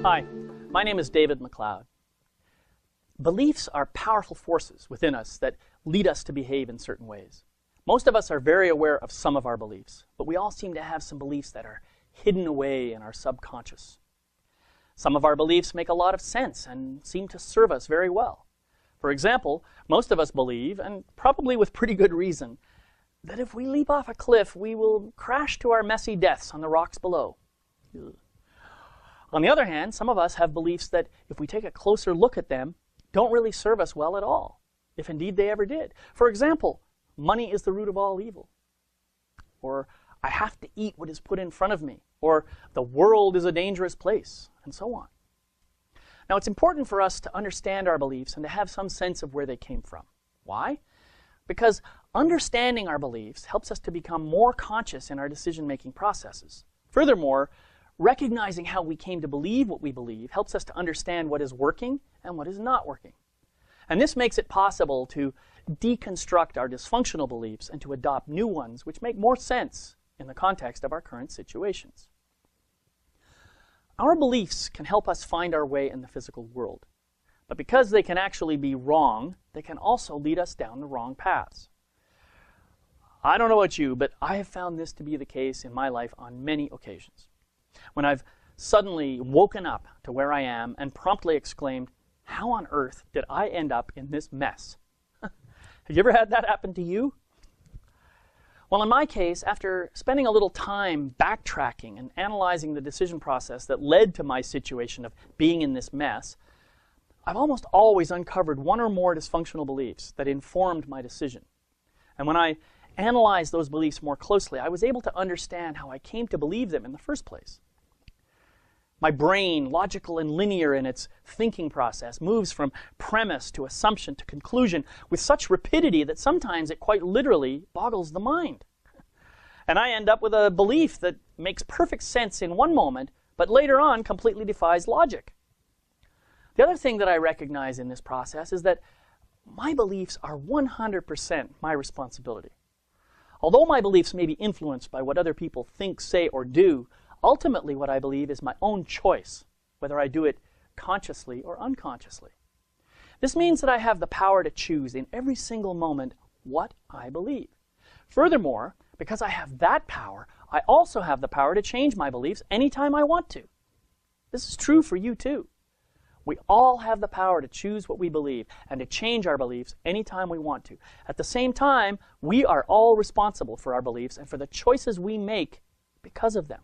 Hi, my name is David McLeod. Beliefs are powerful forces within us that lead us to behave in certain ways. Most of us are very aware of some of our beliefs, but we all seem to have some beliefs that are hidden away in our subconscious. Some of our beliefs make a lot of sense and seem to serve us very well. For example, most of us believe, and probably with pretty good reason, that if we leap off a cliff, we will crash to our messy deaths on the rocks below. Ugh. On the other hand, some of us have beliefs that, if we take a closer look at them, don't really serve us well at all, if indeed they ever did. For example, money is the root of all evil. Or, I have to eat what is put in front of me. Or, the world is a dangerous place, and so on. Now, it's important for us to understand our beliefs and to have some sense of where they came from. Why? Because understanding our beliefs helps us to become more conscious in our decision-making processes. Furthermore, recognizing how we came to believe what we believe helps us to understand what is working and what is not working. And this makes it possible to deconstruct our dysfunctional beliefs and to adopt new ones which make more sense in the context of our current situations. Our beliefs can help us find our way in the physical world. But because they can actually be wrong, they can also lead us down the wrong paths. I don't know about you, but I have found this to be the case in my life on many occasions. When I've suddenly woken up to where I am and promptly exclaimed, "How on earth did I end up in this mess?" Have you ever had that happen to you? Well, in my case, after spending a little time backtracking and analyzing the decision process that led to my situation of being in this mess, I've almost always uncovered one or more dysfunctional beliefs that informed my decision. And when I analyzed those beliefs more closely, I was able to understand how I came to believe them in the first place. My brain, logical and linear in its thinking process, moves from premise to assumption to conclusion with such rapidity that sometimes it quite literally boggles the mind. And I end up with a belief that makes perfect sense in one moment, but later on completely defies logic. The other thing that I recognize in this process is that my beliefs are 100% my responsibility. Although my beliefs may be influenced by what other people think, say, or do, ultimately what I believe is my own choice, whether I do it consciously or unconsciously. This means that I have the power to choose in every single moment what I believe. Furthermore, because I have that power, I also have the power to change my beliefs anytime I want to. This is true for you too. We all have the power to choose what we believe and to change our beliefs anytime we want to. At the same time, we are all responsible for our beliefs and for the choices we make because of them.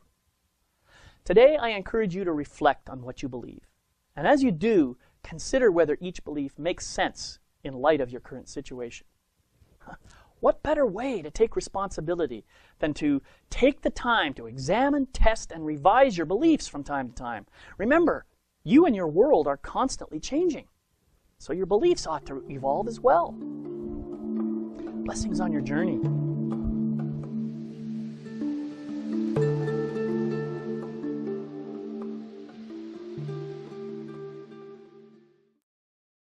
Today, I encourage you to reflect on what you believe. And as you do, consider whether each belief makes sense in light of your current situation. What better way to take responsibility than to take the time to examine, test, and revise your beliefs from time to time? Remember, you and your world are constantly changing, so your beliefs ought to evolve as well. Blessings on your journey.